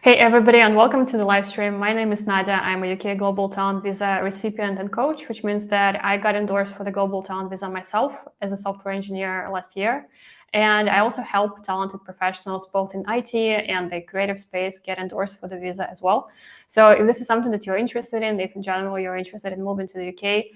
Hey everybody, and welcome to the live stream. My name is Nadia. I'm a UK Global Talent Visa recipient and coach, which means that I got endorsed for the Global Talent Visa myself as a software engineer last year. And I also help talented professionals both in IT and the creative space get endorsed for the visa as well. So if this is something that you're interested in, if in general you're interested in moving to the UK,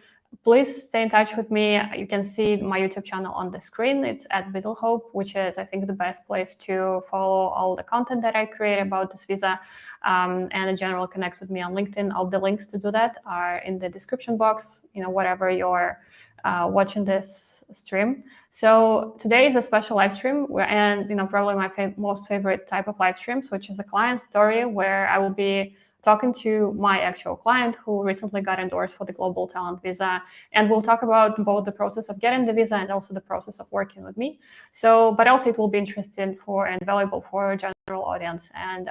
please stay in touch with me. You can see my YouTube channel on the screen. It's at Hope, which is, I think, the best place to follow all the content that I create about this visa. And in general, connect with me on LinkedIn. All the links to do that are in the description box, whatever you're watching this stream. So today is a special live stream, and probably my most favorite type of live streams, which is a client story, where I will be talking to my actual client who recently got endorsed for the Global Talent Visa. And we'll talk about both the process of getting the visa and also the process of working with me. But also it will be interesting and valuable for a general audience. And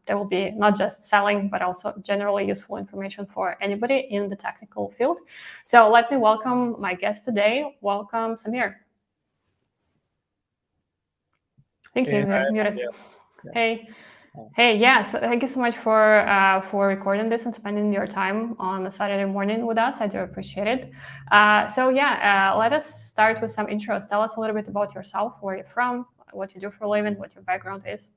there will be not just selling, but also generally useful information for anybody in the technical field. So let me welcome my guest today. Welcome, Samir. Thank you. You're muted. Hey. Hey, yes, thank you so much for recording this and spending your time on a Saturday morning with us. I do appreciate it. Let us start with some intros. Tell us a little bit about yourself, where you're from, what you do for a living, what your background is.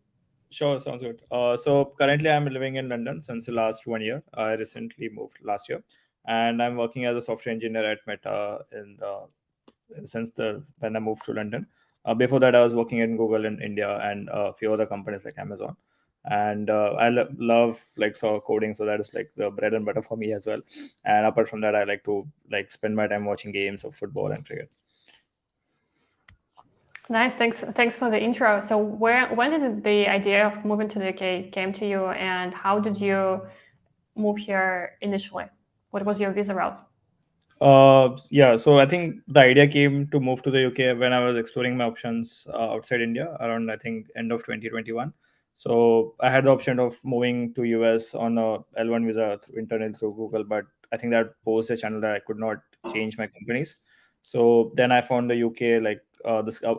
Sure, sounds good. So currently I'm living in London since the last 1 year. I recently moved last year, and I'm working as a software engineer at Meta when I moved to London. Before that, I was working in Google in India and a few other companies like Amazon. And I love coding, so that is like the bread and butter for me as well. And apart from that, I like to spend my time watching games of football and cricket. Nice, thanks for the intro. So when did the idea of moving to the UK came to you, and how did you move here initially? What was your visa route? So I think the idea came to move to the UK when I was exploring my options outside India around, I think, end of 2021. So I had the option of moving to US on a L1 visa internally through Google, but I think that posed a channel that I could not change my companies. So then I found the UK,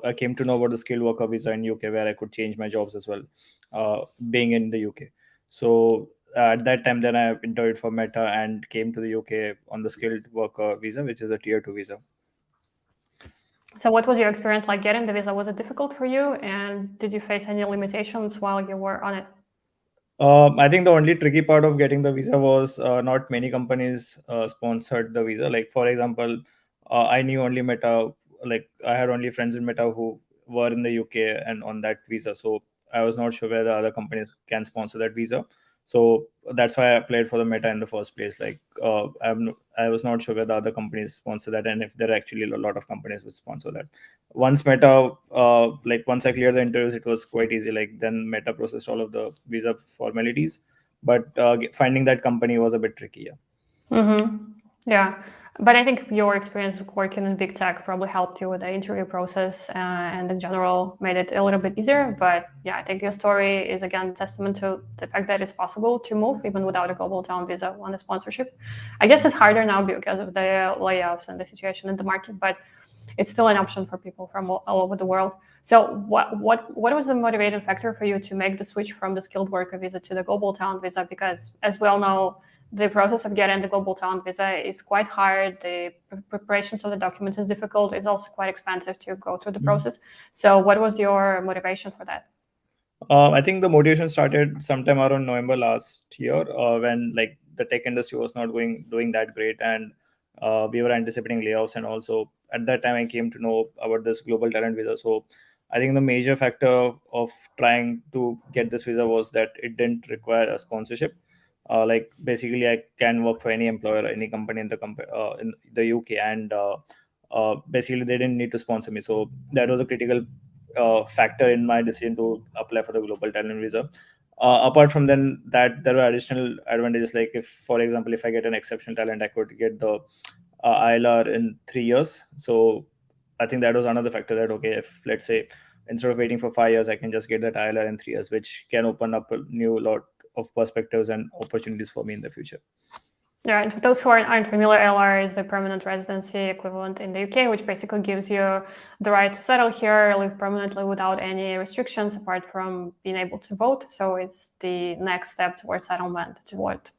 I came to know about the skilled worker visa in UK, where I could change my jobs as well, being in the UK. So at that time, then I interviewed for Meta and came to the UK on the skilled worker visa, which is a tier 2 visa. So what was your experience like getting the visa? Was it difficult for you? And did you face any limitations while you were on it? I think the only tricky part of getting the visa was not many companies sponsored the visa. Like, for example, I knew only Meta, like I had only friends in Meta who were in the UK and on that visa. So I was not sure whether other companies can sponsor that visa. So that's why I applied for the Meta in the first place. I was not sure whether other companies sponsor that, and if there are actually a lot of companies which sponsor that. Once Meta, once I cleared the interviews, it was quite easy. Like, then Meta processed all of the visa formalities, but finding that company was a bit tricky. Yeah, but I think your experience working in big tech probably helped you with the interview process and in general made it a little bit easier. But yeah, I think your story is again testament to the fact that it's possible to move even without a global talent visa on a sponsorship. I guess it's harder now because of the layoffs and the situation in the market, but it's still an option for people from all over the world. So what was the motivating factor for you to make the switch from the skilled worker visa to the global talent visa? Because as we all know, the process of getting the global talent visa is quite hard. The preparations of the documents is difficult. It's also quite expensive to go through the process. So what was your motivation for that? I think the motivation started sometime around November last year, when the tech industry was not doing that great, and we were anticipating layoffs. And also at that time, I came to know about this global talent visa. So I think the major factor of trying to get this visa was that it didn't require a sponsorship. Basically, I can work for any employer, any company in the UK, and basically they didn't need to sponsor me. So that was a critical factor in my decision to apply for the global talent visa. Apart from then that, there were additional advantages. Like, if, for example, if I get an exceptional talent, I could get the ILR in 3 years. So I think that was another factor, that okay, if, let's say, instead of waiting for 5 years, I can just get that ILR in 3 years, which can open up a new lot of perspectives and opportunities for me in the future. Yeah, and for those who aren't familiar, LR is the permanent residency equivalent in the UK, which basically gives you the right to settle here, live permanently without any restrictions apart from being able to vote. So it's the next step towards settlement, towards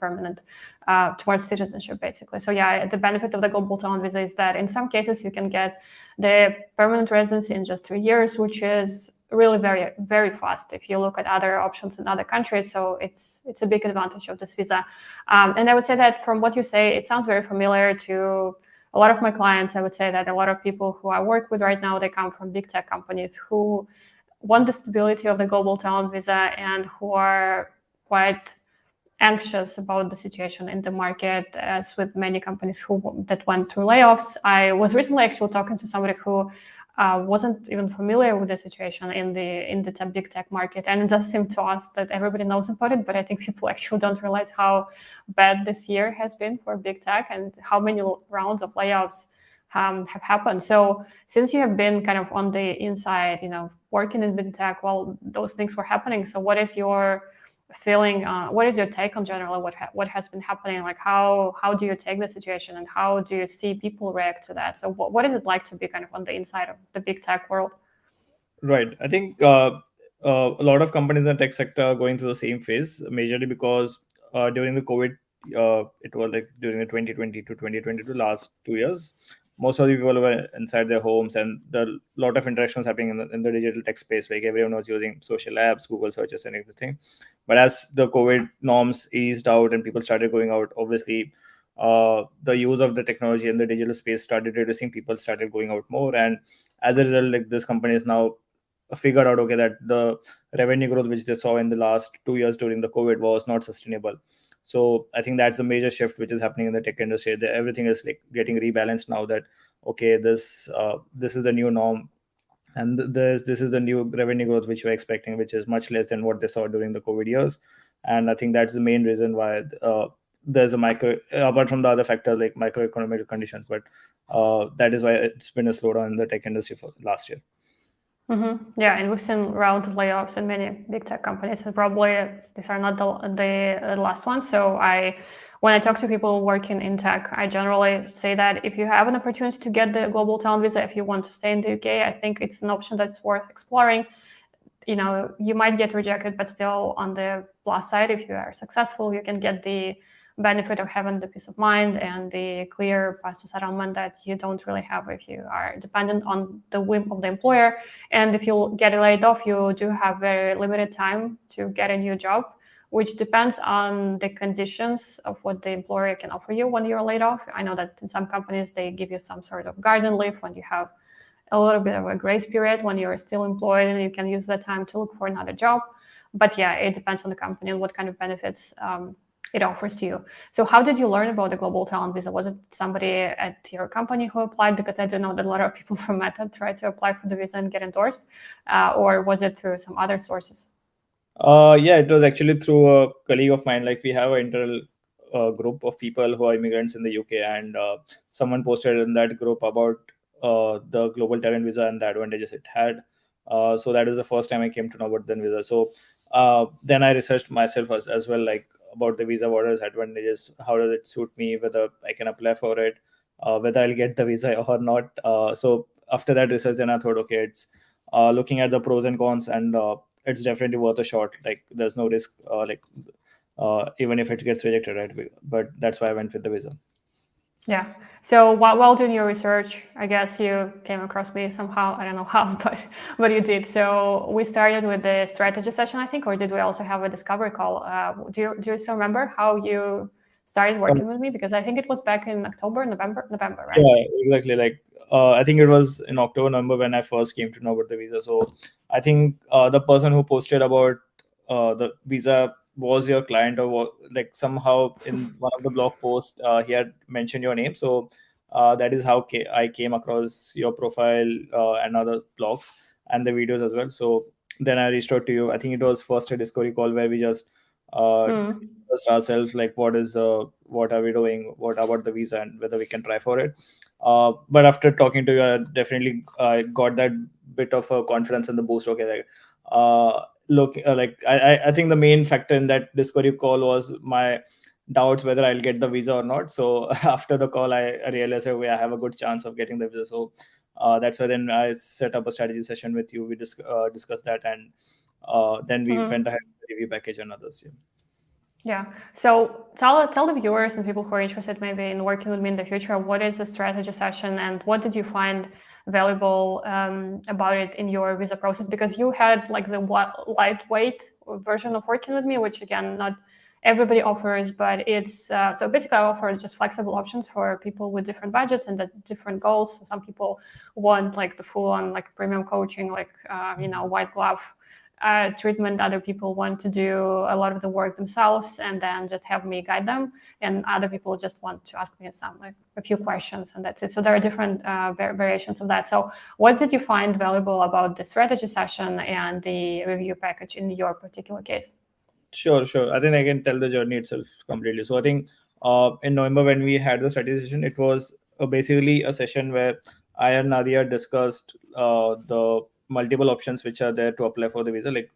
citizenship, basically. So yeah, the benefit of the global talent visa is that in some cases you can get the permanent residency in just 3 years, which is really very, very fast if you look at other options in other countries. So it's a big advantage of this visa. And I would say that from what you say, it sounds very familiar to a lot of my clients. I would say that a lot of people who I work with right now, they come from big tech companies who want the stability of the global talent visa and who are quite anxious about the situation in the market, as with many companies that went through layoffs. I was recently actually talking to somebody who wasn't even familiar with the situation in the big tech market, and it does seem to us that everybody knows about it, but I think people actually don't realize how bad this year has been for big tech and how many rounds of layoffs have happened. So since you have been kind of on the inside, working in big tech while those things were happening, so what is your feeling, what is your take on generally what has been happening? Like how do you take the situation and how do you see people react to that? So what is it like to be kind of on the inside of the big tech world? Right. I think a lot of companies in the tech sector are going through the same phase, majorly because during the COVID, it was like during the 2020 to 2022, last 2 years, most of the people were inside their homes, and there are a lot of interactions happening in the digital tech space. Like everyone was using social apps, Google searches, and everything. But as the COVID norms eased out and people started going out, obviously, the use of the technology in the digital space started reducing. People started going out more, and as a result, like this company is now figured out, okay, that the revenue growth which they saw in the last 2 years during the COVID was not sustainable. So I think that's the major shift which is happening in the tech industry. Everything is like getting rebalanced now, that okay, this is the new norm, and this is the new revenue growth which we're expecting, which is much less than what they saw during the COVID years. And I think that's the main reason why there's a micro, apart from the other factors like microeconomic conditions, but that is why it's been a slowdown in the tech industry for last year. Mm-hmm. Yeah, and we've seen round of layoffs in many big tech companies, and probably these are not the last ones. So when I talk to people working in tech, I generally say that if you have an opportunity to get the global talent visa, if you want to stay in the UK, I think it's an option that's worth exploring. You might get rejected, but still on the plus side, if you are successful, you can get the benefit of having the peace of mind and the clear path to settlement that you don't really have if you are dependent on the whim of the employer. And if you get laid off, you do have very limited time to get a new job, which depends on the conditions of what the employer can offer you when you're laid off. I know that in some companies, they give you some sort of garden leave when you have a little bit of a grace period when you're still employed, and you can use that time to look for another job. But yeah, it depends on the company and what kind of benefits it offers to you. So how did you learn about the global talent visa? Was it somebody at your company who applied? Because I do know that a lot of people from Meta try to apply for the visa and get endorsed. Or was it through some other sources? Yeah, it was actually through a colleague of mine. Like we have an internal group of people who are immigrants in the UK, and someone posted in that group about the global talent visa and the advantages it had. So that was the first time I came to know about the visa. So then I researched myself as well, like about the visa, what are its advantages, how does it suit me, whether I can apply for it, whether I'll get the visa or not. So after that research, then I thought, okay, it's looking at the pros and cons, and it's definitely worth a shot. Like there's no risk, even if it gets rejected, right? But that's why I went with the visa. Yeah. So while doing your research, I guess you came across me somehow. I don't know how, but you did. So we started with the strategy session, I think, or did we also have a discovery call? Do you still remember how you started working with me? Because I think it was back in November, right? Yeah, exactly. Like I think it was in October, November when I first came to know about the visa. So I think the person who posted about the visa was your client, or like somehow in one of the blog posts he had mentioned your name. So that is how I came across your profile and other blogs and the videos as well. So then I reached out to you. I think it was first a discovery call where we just discussed ourselves, like what are we doing, what about the visa, and whether we can try for it. But after talking to you, I definitely got that bit of a confidence and the boost. Okay, like look, like I think the main factor in that discovery call was my doubts whether I'll get the visa or not. So after the call, I realized that I have a good chance of getting the visa. So that's why then I set up a strategy session with you. We discussed that, and then we went ahead with the review package and others. Yeah. Yeah. So tell the viewers and people who are interested maybe in working with me in the future, what is the strategy session and what did you find valuable about it in your visa process? Because you had like the lightweight version of working with me, which again, not everybody offers, but it's so basically I offer just flexible options for people with different budgets and different goals. Some people want like the full on like premium coaching, like white glove treatment. Other people want to do a lot of the work themselves and then just have me guide them, and other people just want to ask me a few questions, and that's it. So there are different variations of that. So what did you find valuable about the strategy session and the review package in your particular case? Sure. I think I can tell the journey itself completely. So I think in November when we had the strategy session, it was basically a session where I and Nadia discussed the multiple options which are there to apply for the visa, like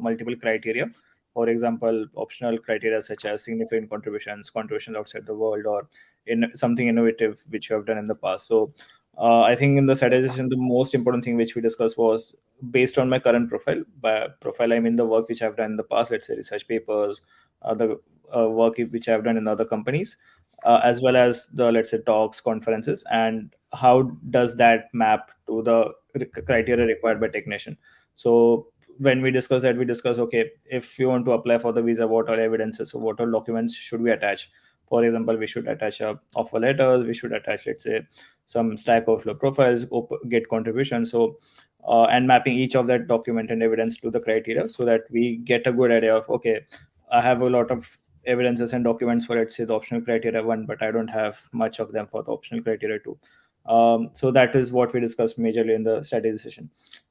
multiple criteria. For example, optional criteria such as significant contributions outside the world, or in something innovative which you have done in the past. So I think in the strategy session, the most important thing which we discussed was based on my current profile. By profile, I mean the work which I've done in the past, let's say research papers, the work which I've done in other companies, as well as the, let's say, talks, conferences, and how does that map to the criteria required by technician. So when we discuss that, we discuss, okay, if you want to apply for the visa, what are evidences, so what all documents should we attach? For example, we should attach a offer letter, we should attach, let's say, some Stack Overflow profiles, get contributions. So and mapping each of that document and evidence to the criteria, so that we get a good idea of, okay, I have a lot of evidences and documents for, let's say, the optional criteria 1, but I don't have much of them for the optional criteria 2. So that is what we discussed majorly in the strategy session,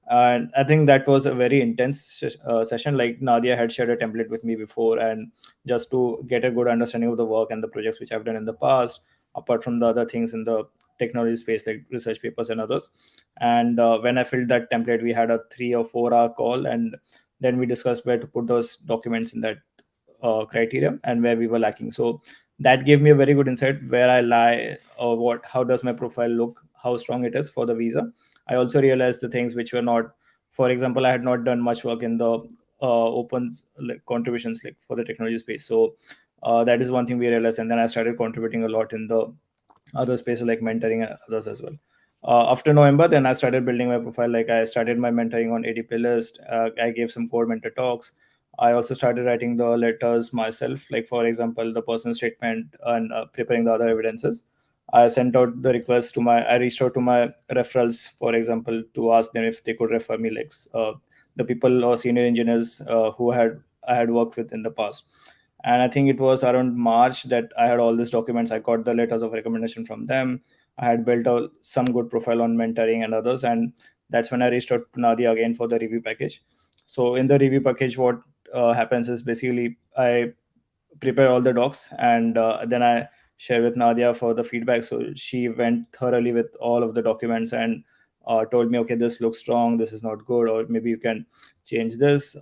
and I think that was a very intense session. Like Nadia had shared a template with me before, and just to get a good understanding of the work and the projects which I've done in the past, apart from the other things in the technology space like research papers and others. And when I filled that template, we had a 3 or 4 hour call, and then we discussed where to put those documents in that criteria and where we were lacking. So that gave me a very good insight where I lie, or how does my profile look, how strong it is for the visa. I also realized the things which were not, for example, I had not done much work in the opens, like contributions, like for the technology space. So that is one thing we realized, and then I started contributing a lot in the other spaces like mentoring and others as well. After November, then I started building my profile. Like I started my mentoring on ADP list. I gave some core mentor talks. I also started writing the letters myself, like for example, the personal statement, and preparing the other evidences. I sent out the request to I reached out to my referrals, for example, to ask them if they could refer me, like the people or senior engineers who I had worked with in the past. And I think it was around March that I had all these documents. I got the letters of recommendation from them. I had built some good profile on mentoring and others, and that's when I reached out to Nadia again for the review package. So in the review package, what happens is basically I prepare all the docs, and then I share with Nadia for the feedback. So she went thoroughly with all of the documents and told me, okay, this looks strong, this is not good, or maybe you can change this.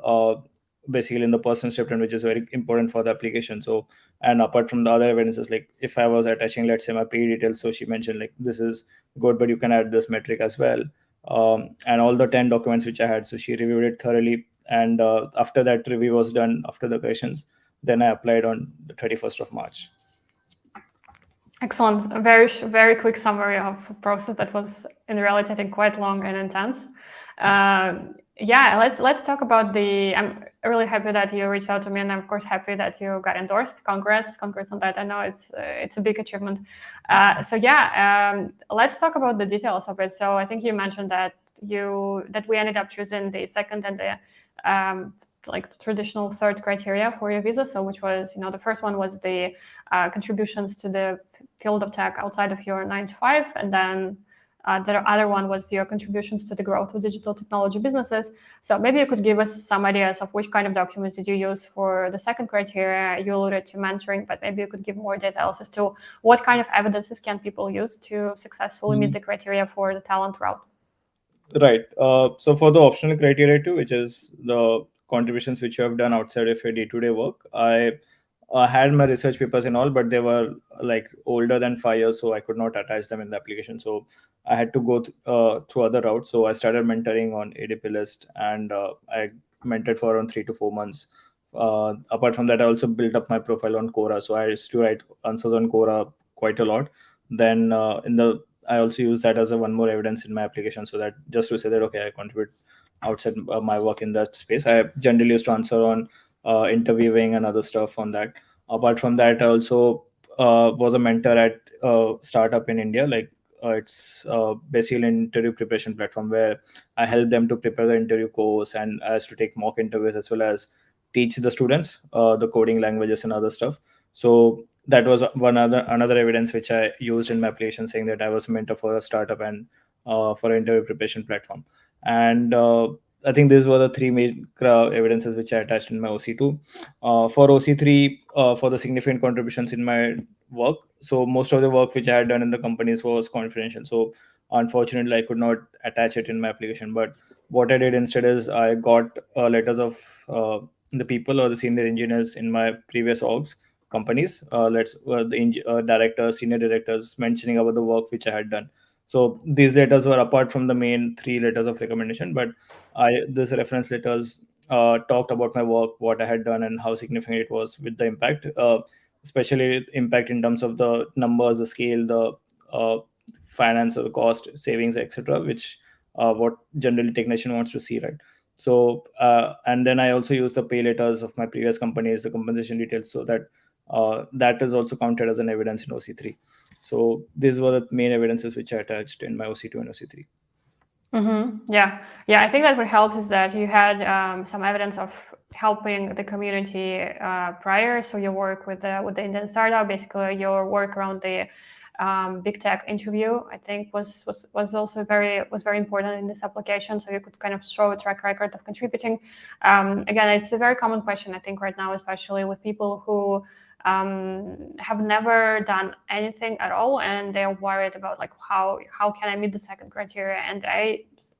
Basically in the personal statement, which is very important for the application. So, and apart from the other evidences, like if I was attaching, let's say, my pay details, so she mentioned like this is good, but you can add this metric as well. And all the 10 documents which I had, so she reviewed it thoroughly. And after that review was done, after the questions, then I applied on the 31st of March. Excellent. A very quick summary of a process that was in reality, I think, quite long and intense. Yeah, let's talk about I'm really happy that you reached out to me, and I'm of course happy that you got endorsed. Congrats on that. I know it's a big achievement. So yeah, let's talk about the details of it. So I think you mentioned that we ended up choosing the second and the like traditional third criteria for your visa. So which was, the first one was the contributions to the field of tech outside of your 9 to 5, and then the other one was your contributions to the growth of digital technology businesses. So maybe you could give us some ideas of which kind of documents did you use for the second criteria. You alluded to mentoring, but maybe you could give more details as to what kind of evidences can people use to successfully meet the criteria for the talent route. Right. So for the optional criteria too, which is the contributions which you have done outside of your day-to-day work, I I had my research papers and all, but they were like older than 5 years, so I could not attach them in the application. So I had to go through other routes. So I started mentoring on ADP list, and I mentored for around 3 to 4 months. Apart from that, I also built up my profile on Quora. So I used to write answers on Quora quite a lot. Then I also use that as a one more evidence in my application, so that just to say that okay, I contribute outside my work in that space. I generally used to answer on interviewing and other stuff on that. Apart from that, I also was a mentor at a startup in India. Like it's basically an interview preparation platform where I help them to prepare the interview course, and as to take mock interviews as well as teach the students the coding languages and other stuff. So that was one other another evidence which I used in my application, saying that I was a mentor for a startup and for an interview preparation platform. And I think these were the three main evidences which I attached in my OC2. For OC3, for the significant contributions in my work, so most of the work which I had done in the companies was confidential. So unfortunately, I could not attach it in my application. But what I did instead is I got letters of the people or the senior engineers in my previous orgs companies, directors, senior directors, mentioning about the work which I had done. So these letters were apart from the main three letters of recommendation, but these reference letters talked about my work, what I had done, and how significant it was with the impact, especially impact in terms of the numbers, the scale, the finance, the cost, savings, etc., which what generally technician wants to see, right? So and then I also use the pay letters of my previous companies, the compensation details, so that that is also counted as an evidence in OC3. So these were the main evidences which I attached in my OC2 and OC3. Yeah, yeah. I think that what helps is that you had some evidence of helping the community prior. So your work with the Indian startup, basically your work around the big tech interview, I think was also very important in this application. So you could kind of show a track record of contributing. Again, it's a very common question I think right now, especially with people who have never done anything at all, and they're worried about like how can I meet the second criteria. And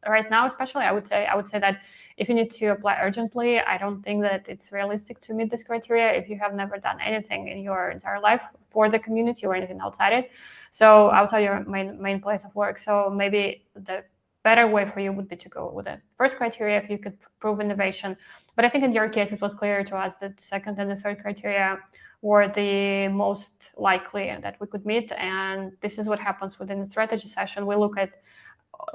right now especially I would say that if you need to apply urgently, I don't think that it's realistic to meet this criteria if you have never done anything in your entire life for the community or anything outside it, so outside your main place of work. So maybe the better way for you would be to go with the first criteria if you could prove innovation. But I think in your case it was clear to us that the second and the third criteria were the most likely that we could meet. And this is what happens within the strategy session. We look at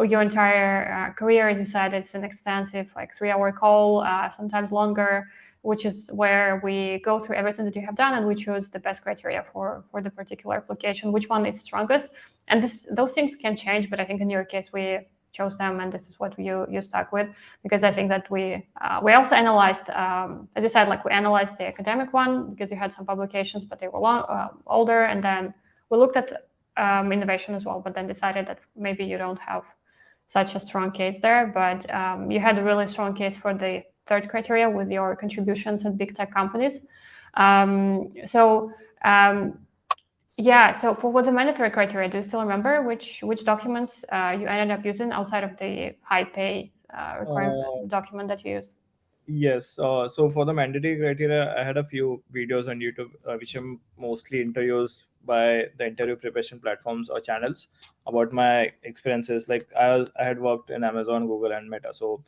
your entire career. As you said, it's an extensive, like 3-hour call, sometimes longer, which is where we go through everything that you have done and we choose the best criteria for the particular application, which one is strongest. And those things can change, but I think in your case we chose them, and this is what you stuck with, because I think that we also analyzed, as you said, like we analyzed the academic one because you had some publications, but they were older, and then we looked at innovation as well, but then decided that maybe you don't have such a strong case there. But you had a really strong case for the third criteria with your contributions at big tech companies. Yeah, so for the mandatory criteria, do you still remember which documents you ended up using outside of the high pay requirement document that you used? Yes. So for the mandatory criteria, I had a few videos on YouTube, which are mostly interviews by the interview preparation platforms or channels about my experiences. Like I had worked in Amazon, Google, and Meta. So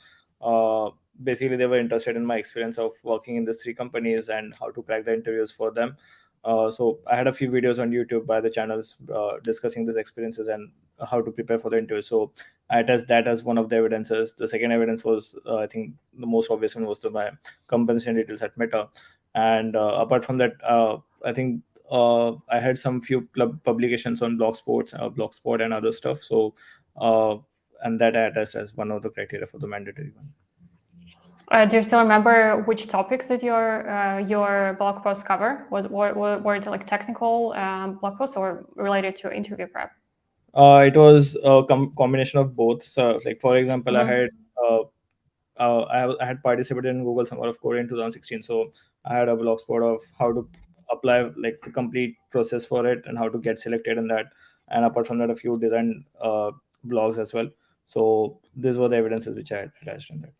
basically, they were interested in my experience of working in these three companies and how to crack the interviews for them. So I had a few videos on YouTube by the channels discussing these experiences and how to prepare for the interview. So I attached that as one of the evidences. The second evidence was, I think, the most obvious one was my compensation details at Meta. And apart from that, I think I had some few publications on Blogspot and other stuff. So, and that I attached as one of the criteria for the mandatory one. Do you still remember which topics that your blog posts cover? Were it like technical blog posts or related to interview prep? It was a combination of both. So, like for example, uh, I had participated in Google Summer of Code in 2016. So I had a blog spot of how to apply like the complete process for it and how to get selected in that. And apart from that, a few design blogs as well. So these were the evidences which I had attached in that.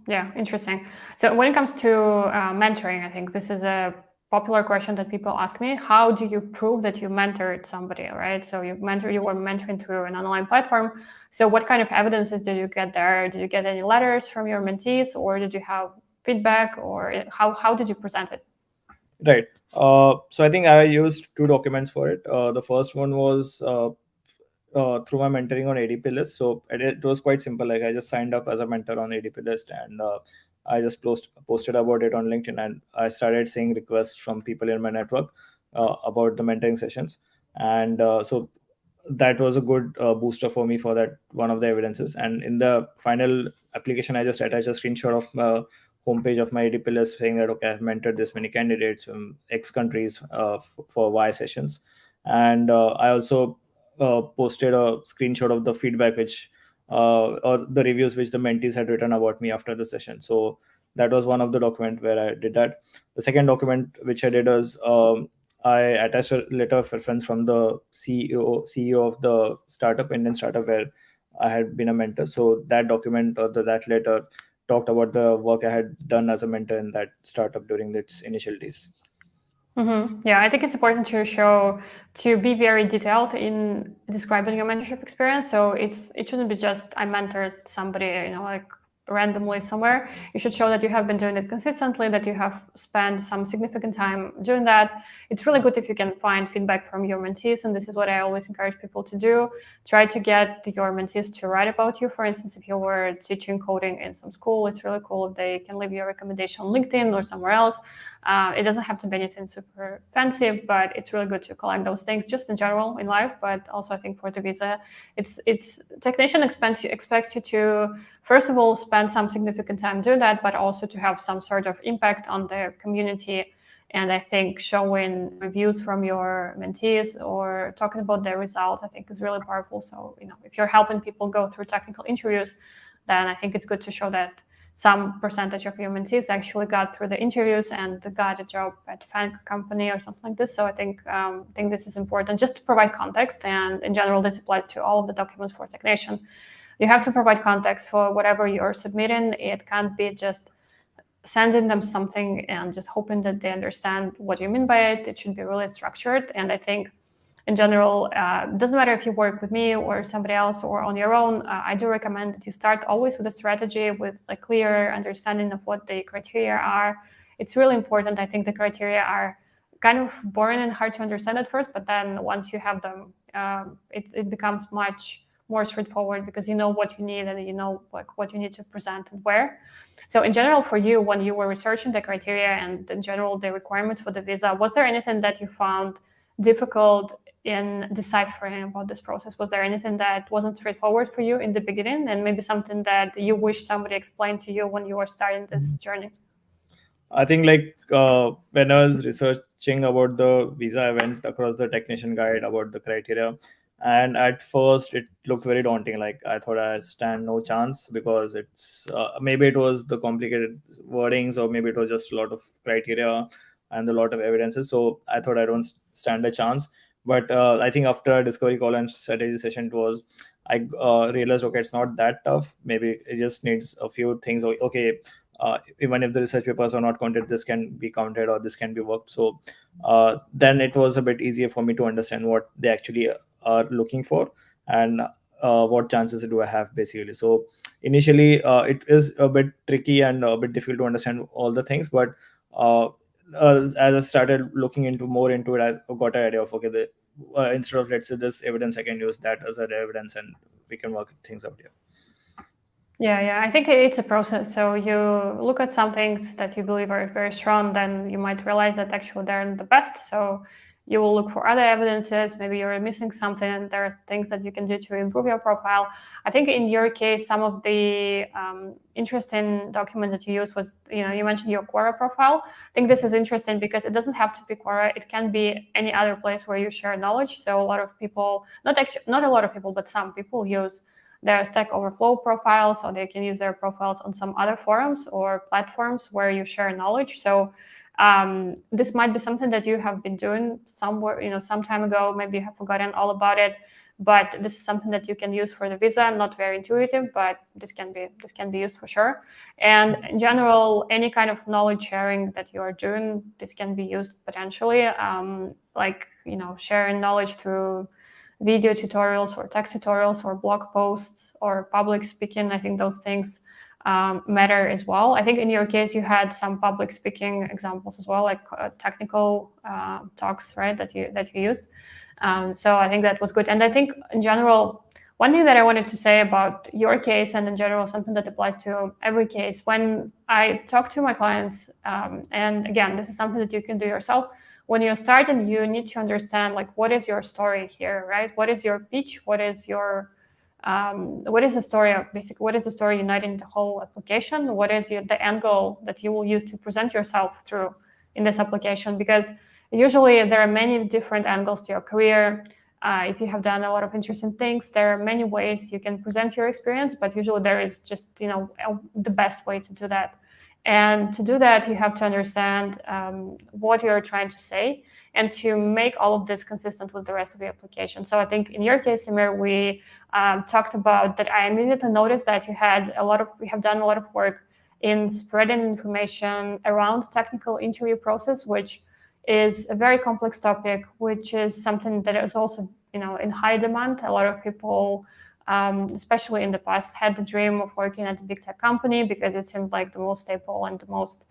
Yeah, interesting. So when it comes to mentoring, I think this is a popular question that people ask me: how do you prove that you mentored somebody, right? So you were mentoring through an online platform. So what kind of evidences did you get there? Did you get any letters from your mentees, or did you have feedback, or how did you present it? Right. So I think I used two documents for it. The first one was through my mentoring on ADP list. So it was quite simple. Like I just signed up as a mentor on ADP list, and I just posted about it on LinkedIn, and I started seeing requests from people in my network about the mentoring sessions. And so that was a good booster for me for that one of the evidences. And in the final application, I just attached a screenshot of homepage of my ADP list saying that okay, I've mentored this many candidates from X countries for Y sessions. And I also posted a screenshot of the feedback which or the reviews which the mentees had written about me after the session. So that was one of the document where I did that. The second document which I did was I attached a letter of reference from the CEO of the Indian startup where I had been a mentor. So that document or that letter talked about the work I had done as a mentor in that startup during its initial days. Mm-hmm. Yeah, I think it's important to be very detailed in describing your mentorship experience. So it shouldn't be just I mentored somebody, like randomly somewhere. You should show that you have been doing it consistently, that you have spent some significant time doing that. It's really good if you can find feedback from your mentees, and this is what I always encourage people to do. Try to get your mentees to write about you. For instance, if you were teaching coding in some school, it's really cool if they can leave you a recommendation on LinkedIn or somewhere else. It doesn't have to be anything super fancy, but it's really good to collect those things just in general in life. But also, I think for the visa, it's technician expects you to first of all spend some significant time doing that, but also to have some sort of impact on the community. And I think showing reviews from your mentees or talking about their results, I think is really powerful. So, if you're helping people go through technical interviews, then I think it's good to show that some percentage of your mentees actually got through the interviews and got a job at FAANG company or something like this. So I think this is important just to provide context. And in general, this applies to all of the documents for technician. You have to provide context for whatever you're submitting. It can't be just sending them something and just hoping that they understand what you mean by it. It should be really structured. And I think in general, it doesn't matter if you work with me or somebody else or on your own. I do recommend that you start always with a strategy with a clear understanding of what the criteria are. It's really important. I think the criteria are kind of boring and hard to understand at first, but then once you have them, it becomes much more straightforward because you know what you need and you know what you need to present and where. So in general, for you, when you were researching the criteria and in general the requirements for the visa, was there anything that you found difficult in deciphering about this process? Was there anything that wasn't straightforward for you in the beginning, and maybe something that you wish somebody explained to you when you were starting this journey? I think when I was researching about the visa, I went across the technician guide about the criteria, and at first it looked very daunting. Like I thought I stand no chance because it's maybe it was the complicated wordings, or maybe it was just a lot of criteria and a lot of evidences. So I thought I don't stand a chance. But I think after a discovery call and strategy session, I realized okay, it's not that tough. Maybe it just needs a few things. Okay, even if the research papers are not counted, this can be counted or this can be worked. So then it was a bit easier for me to understand what they actually are looking for, and what chances do I have basically. So initially it is a bit tricky and a bit difficult to understand all the things, but as I started looking into more into it, I got an idea of okay, instead of let's say this evidence, I can use that as an evidence and we can work things out here. Yeah, I think it's a process. So you look at some things that you believe are very strong, then you might realize that actually they're the best. So you will look for other evidences. Maybe you're missing something. There are things that you can do to improve your profile. I think in your case, some of the interesting documents that you used was, you mentioned your Quora profile. I think this is interesting because it doesn't have to be Quora. It can be any other place where you share knowledge. So a lot of people, not a lot of people, but some people use their Stack Overflow profiles, so they can use their profiles on some other forums or platforms where you share knowledge. So this might be something that you have been doing somewhere, some time ago. Maybe you have forgotten all about it. but this is something that you can use for the visa. Not very intuitive, but this can be used for sure. And in general, any kind of knowledge sharing that you are doing, this can be used potentially, like sharing knowledge through video tutorials or text tutorials or blog posts or public speaking. I think those things matter as well. I think in your case you had some public speaking examples as well, like technical talks, right? That you used. So I think that was good. And I think in general, one thing that I wanted to say about your case and in general, something that applies to every case, when I talk to my clients, and again, this is something that you can do yourself. When you're starting, you need to understand, like, what is your story here, right? What is your pitch? What is the story of basically? What is the story uniting the whole application? What is the angle that you will use to present yourself through in this application? Because usually there are many different angles to your career. If you have done a lot of interesting things, there are many ways you can present your experience, but usually there is just the best way to do that. And to do that, you have to understand what you're trying to say and to make all of this consistent with the rest of the application. So I think in your case, Samir, we talked about that. I immediately noticed that you have done a lot of work in spreading information around technical interview process, which is a very complex topic, which is something that is also in high demand. A lot of people, especially in the past, had the dream of working at a big tech company because it seemed like the most stable and the most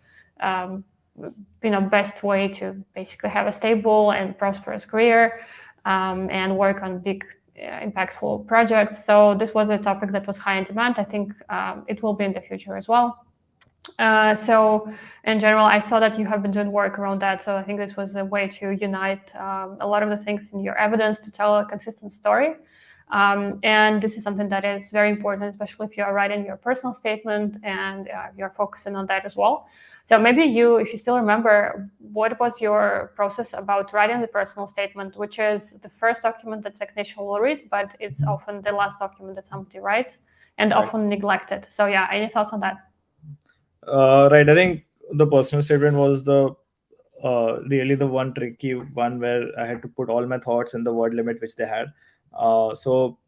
best way to basically have a stable and prosperous career and work on big impactful projects. So this was a topic that was high in demand. I think it will be in the future as well. So in general, I saw that you have been doing work around that. So I think this was a way to unite a lot of the things in your evidence to tell a consistent story. And this is something that is very important, especially if you are writing your personal statement and you're focusing on that as well. So maybe if you still remember, what was your process about writing the personal statement, which is the first document that technician will read, but it's often the last document that somebody writes and often neglected. So yeah, any thoughts on that? Right. I think the personal statement was really the one tricky one where I had to put all my thoughts in the word limit which they had. So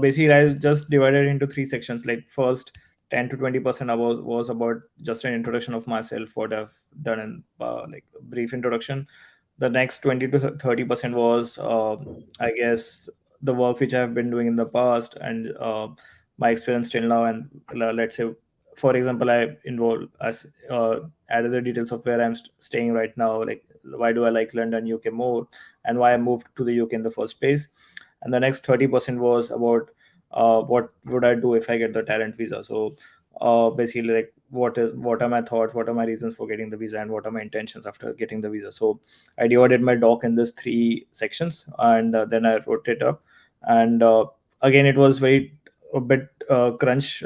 basically, I just divided into 3 sections. Like first 10 to 20% was about just an introduction of myself, what I've done in like a brief introduction. The next 20 to 30% was, I guess, the work which I've been doing in the past and my experience till now. And let's say, for example, I added the details of where I'm staying right now, like why do I like London, UK more, and why I moved to the UK in the first place. And the next 30% was about what would I do if I get the talent visa. So basically, like what are my thoughts, what are my reasons for getting the visa, and what are my intentions after getting the visa. So I divided my doc in these 3 sections, and then I wrote it up. And again, it was a bit word crunch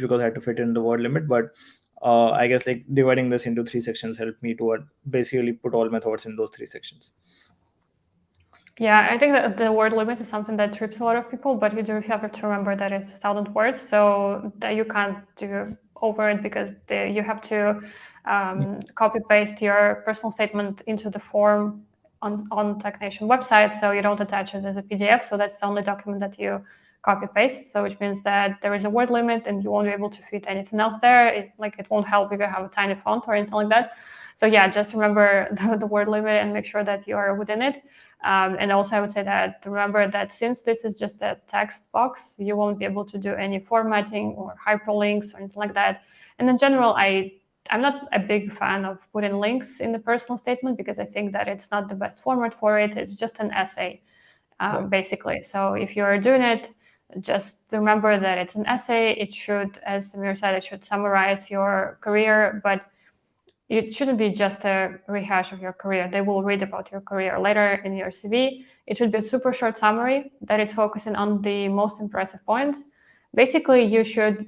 because I had to fit in the word limit. But I guess like dividing this into 3 sections helped me to basically put all my thoughts in those 3 sections. Yeah, I think that the word limit is something that trips a lot of people, but you do have to remember that it's 1,000 words, so that you can't do over it because you have to copy paste your personal statement into the form on Technation website, so you don't attach it as a PDF. So that's the only document that you copy paste. So which means that there is a word limit and you won't be able to fit anything else there. It won't help if you have a tiny font or anything like that. So yeah, just remember the word limit and make sure that you are within it. And also I would say that remember that since this is just a text box, you won't be able to do any formatting or hyperlinks or anything like that. And in general, I'm not a big fan of putting links in the personal statement because I think that it's not the best format for it. It's just an essay, basically. So if you're doing it, just remember that it's an essay. It should, as Samir said, it should summarize your career, but it shouldn't be just a rehash of your career. They will read about your career later in your CV. It should be a super short summary that is focusing on the most impressive points. Basically, you should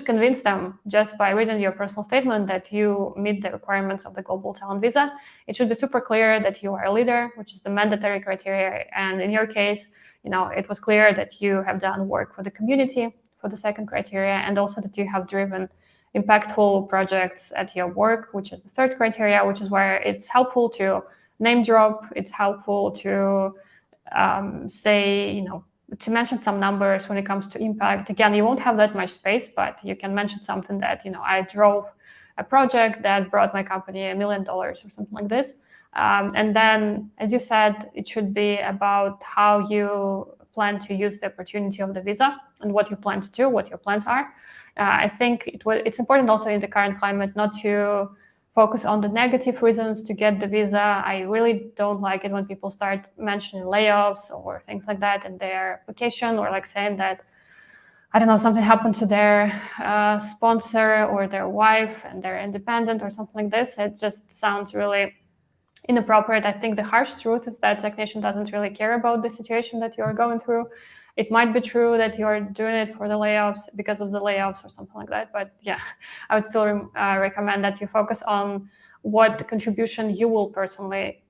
convince them just by reading your personal statement that you meet the requirements of the Global Talent Visa. It should be super clear that you are a leader, which is the mandatory criteria. And in your case, it was clear that you have done work for the community for the second criteria, and also that you have driven impactful projects at your work, which is the third criteria, which is where it's helpful to name drop. It's helpful to say, to mention some numbers when it comes to impact. Again, you won't have that much space, but you can mention something that, I drove a project that brought my company $1 million or something like this. And then, as you said, it should be about how you plan to use the opportunity of the visa and what you plan to do, what your plans are. I think it's important also in the current climate not to focus on the negative reasons to get the visa. I really don't like it when people start mentioning layoffs or things like that in their application, or like saying that, I don't know, something happened to their sponsor or their wife and they're independent or something like this. It just sounds really inappropriate. I think the harsh truth is that technician doesn't really care about the situation that you're going through. It might be true that you're doing it for the layoffs, because of the layoffs or something like that. But yeah, I would still recommend that you focus on what contribution you will personally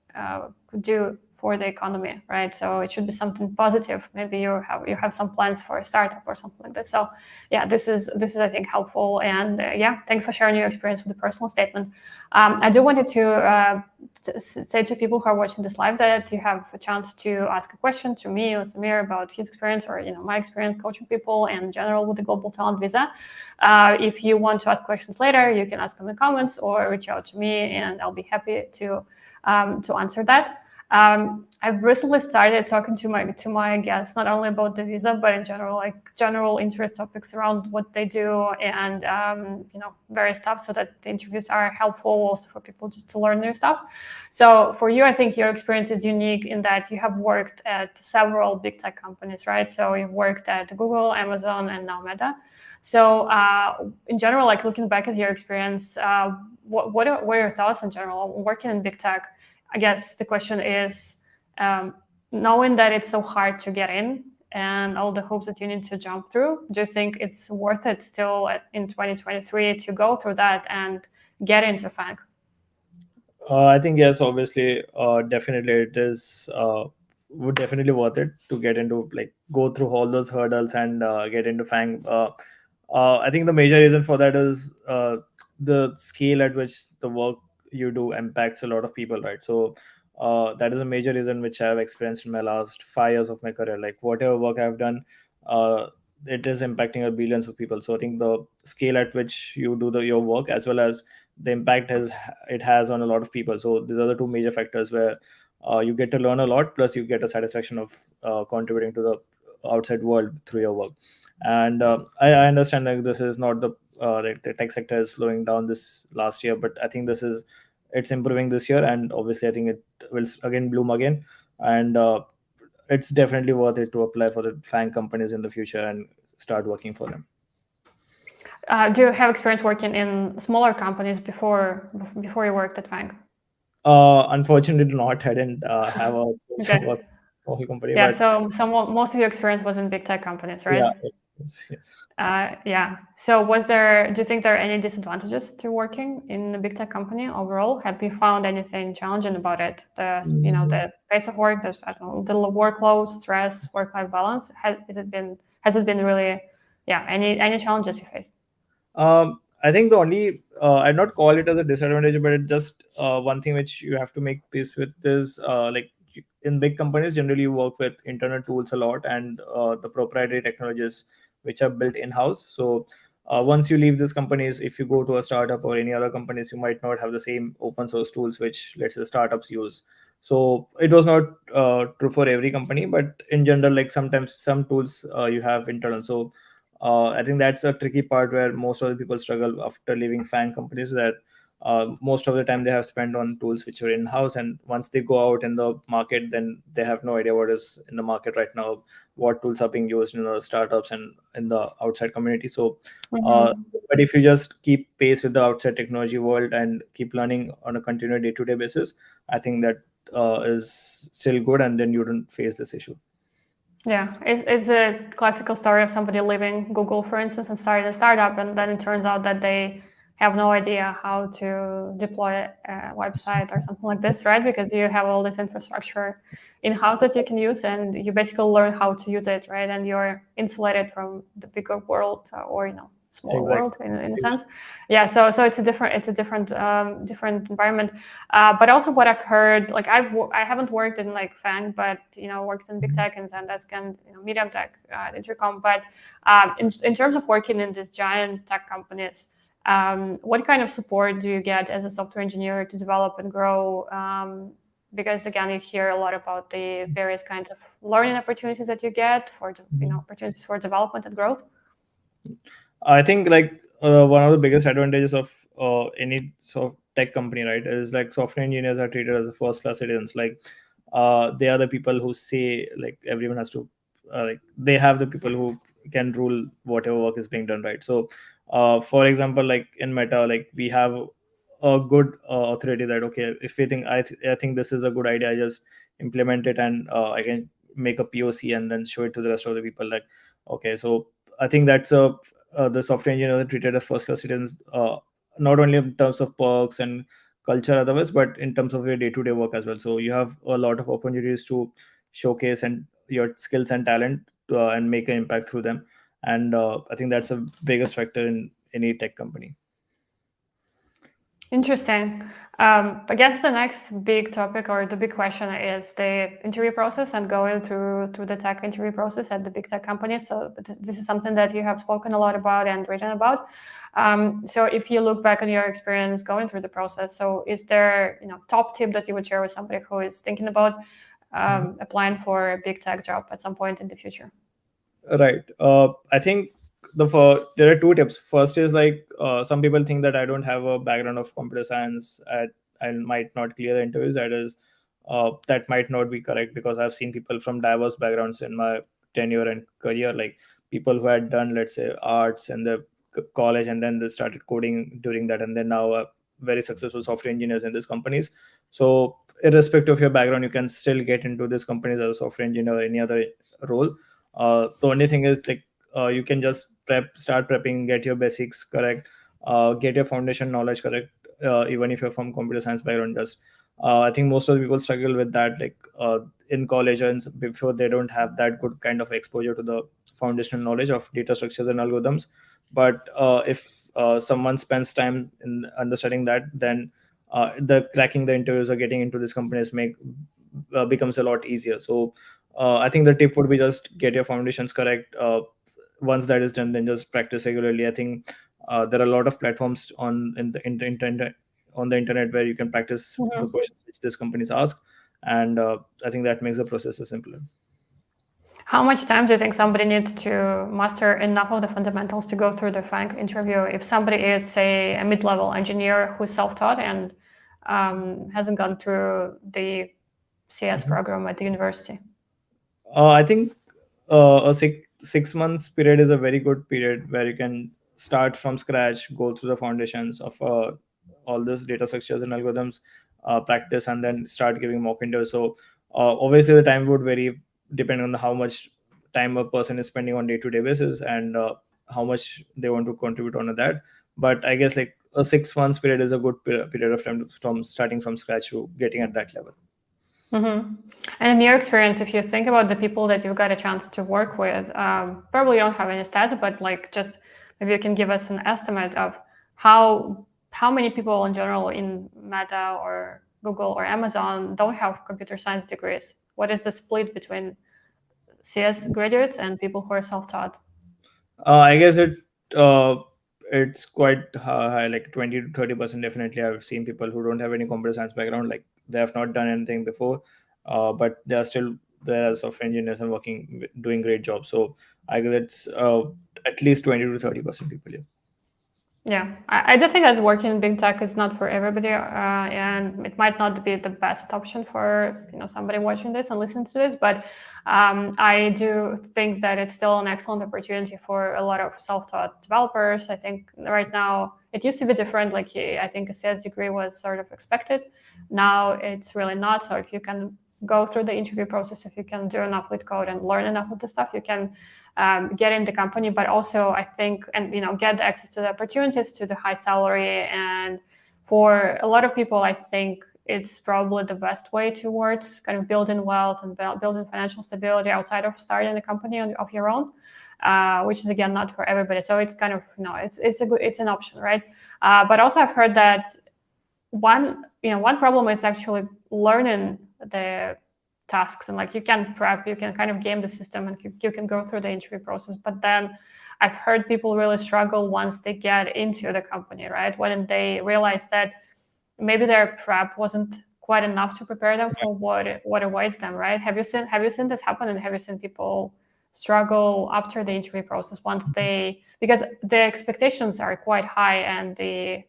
do for the economy, right? So it should be something positive. Maybe you have some plans for a startup or something like that. So yeah, this is I think helpful. And yeah, thanks for sharing your experience with the personal statement. I do wanted to say to people who are watching this live that you have a chance to ask a question to me or Samir about his experience, or my experience coaching people and in general with the Global Talent Visa. If you want to ask questions later, you can ask them in the comments or reach out to me, and I'll be happy to answer that. I've recently started talking to my guests not only about the visa, but in general, like general interest topics around what they do and various stuff, so that the interviews are helpful also for people just to learn new stuff. So for you, I think your experience is unique in that you have worked at several big tech companies, right? So you've worked at Google, Amazon, and now Meta. So in general, like looking back at your experience, what are your thoughts in general working in big tech? I guess the question is, knowing that it's so hard to get in and all the hoops that you need to jump through, do you think it's worth it still in 2023 to go through that and get into FAANG? I think yes, obviously, definitely it is definitely worth it to get into, like, go through all those hurdles and get into FAANG. I think the major reason for that is the scale at which the work you do impacts a lot of people, right? So that is a major reason which I have experienced in my last 5 years of my career. Like whatever work I've done, it is impacting billions of people. So I think the scale at which you do your work, as well as the impact it has on a lot of people. So these are the two major factors where you get to learn a lot, plus you get a satisfaction of contributing to the outside world through your work. And I understand that this is not the tech sector is slowing down this last year, but I think it's improving this year, and obviously I think it will again bloom again. And it's definitely worth it to apply for the FAANG companies in the future and start working for them. Do you have experience working in smaller companies before you worked at FAANG? Unfortunately not. I didn't have a Okay. small company. Yeah, But so most of your experience was in big tech companies, right? yeah, yes. Yeah. So do you think there are any disadvantages to working in a big tech company overall? Have you found anything challenging about it? The pace of work, the workload, stress, work-life balance. Has it been really, any challenges you faced? I think the only I'd not call it as a disadvantage, but it's just one thing which you have to make peace with is in big companies generally you work with internal tools a lot, and the proprietary technologies which are built in house. So once you leave these companies, if you go to a startup or any other companies, you might not have the same open source tools which, let's say, startups use. So it was not true for every company, but in general, like sometimes some tools you have internal. So I think that's a tricky part where most of the people struggle after leaving FAANG companies, that most of the time they have spent on tools which are in house, and once they go out in the market, then they have no idea what is in the market right now, what tools are being used in the startups and in the outside community. So but if you just keep pace with the outside technology world and keep learning on a continued day-to-day basis, I think that is still good, and then you don't face this issue. Yeah, it's a classical story of somebody leaving Google, for instance, and starting a startup, and then it turns out that they have no idea how to deploy a website or something like this, right? Because you have all this infrastructure in-house that you can use, and you basically learn how to use it, right? And you're insulated from the bigger world, or smaller Exactly. world in a sense. Yeah, so it's a different environment. But also what I've heard, like I haven't worked in like FAANG, but worked in big tech and Zendesk and medium tech, Intercom. But in terms of working in these giant tech companies, what kind of support do you get as a software engineer to develop and grow? Because again, you hear a lot about the various kinds of learning opportunities that you get for opportunities for development and growth. I think like one of the biggest advantages of any sort of tech company, right, is like software engineers are treated as first class citizens. Like they are the people who say like everyone has to like they have the people who can rule whatever work is being done, right? So for example, like in Meta, like we have a good authority that okay, if we think I think this is a good idea, I just implement it and I can make a POC and then show it to the rest of the people. Like okay, so I think that's a the software engineers are treated as first class citizens, not only in terms of perks and culture otherwise, but in terms of your day-to-day work as well. So you have a lot of opportunities to showcase and your skills and talent and make an impact through them. And I think that's the biggest factor in any tech company. Interesting. I guess the next big topic or the big question is the interview process and going through the tech interview process at the big tech companies. So this is something that you have spoken a lot about and written about. So if you look back on your experience going through the process, so is there top tip that you would share with somebody who is thinking about applying for a big tech job at some point in the future? Right. I think there are two tips. First is like some people think that I don't have a background of computer science and might not clear the interviews. That might not be correct because I've seen people from diverse backgrounds in my tenure and career, like people who had done, let's say, arts in the college and then they started coding during that, and then now are very successful software engineers in these companies. So irrespective of your background, you can still get into these companies as a software engineer or any other role. The only thing is like you can just start prepping, get your basics correct, get your foundation knowledge correct, even if you're from computer science background. Just I think most of the people struggle with that, like in college and before they don't have that good kind of exposure to the foundational knowledge of data structures and algorithms. But if someone spends time in understanding that, then the cracking the interviews or getting into these companies becomes a lot easier. So I think the tip would be just get your foundations correct. Once that is done, then just practice regularly. I think there are a lot of platforms on the internet where you can practice the questions which these companies ask, and I think that makes the process simpler. How much time do you think somebody needs to master enough of the fundamentals to go through the FAANG interview? If somebody is, say, a mid-level engineer who's self-taught and hasn't gone through the CS program at the university? I think a 6 months period is a very good period where you can start from scratch, go through the foundations of all these data structures and algorithms, practice, and then start giving mock interviews. So obviously the time would vary depending on how much time a person is spending on day-to-day basis and how much they want to contribute on that. But I guess like a 6 months period is a good period of time from starting from scratch to getting at that level. Mm-hmm. And in your experience, if you think about the people that you've got a chance to work with, probably you don't have any stats, but like just maybe you can give us an estimate of how many people in general in Meta or Google or Amazon don't have computer science degrees. What is the split between CS graduates and people who are self-taught? I guess it's quite high, like 20 to 30% definitely. I've seen people who don't have any computer science background, like they have not done anything before, but they are still there as software engineers and working, doing great jobs. So I guess it's at least 20 to 30% people. Yeah. Yeah, I just think that working in big tech is not for everybody, and it might not be the best option for somebody watching this and listening to this. But I do think that it's still an excellent opportunity for a lot of self-taught developers. I think right now it used to be different. Like I think a CS degree was sort of expected. Now it's really not. So if you can go through the interview process, if you can do enough with code and learn enough of the stuff, you can get in the company, but also I think, and get the access to the opportunities, to the high salary. And for a lot of people, I think it's probably the best way towards kind of building wealth and building financial stability outside of starting a company of your own. which is again not for everybody. So it's kind of it's an option, right? But also I've heard that one problem is actually learning the tasks, and like you can prep, you can kind of game the system, and you can go through the interview process. But then I've heard people really struggle once they get into the company, right? When they realize that maybe their prep wasn't quite enough to prepare them for what awaits them, right? Have you seen this happen, and have you seen people struggle after the interview process because the expectations are quite high and the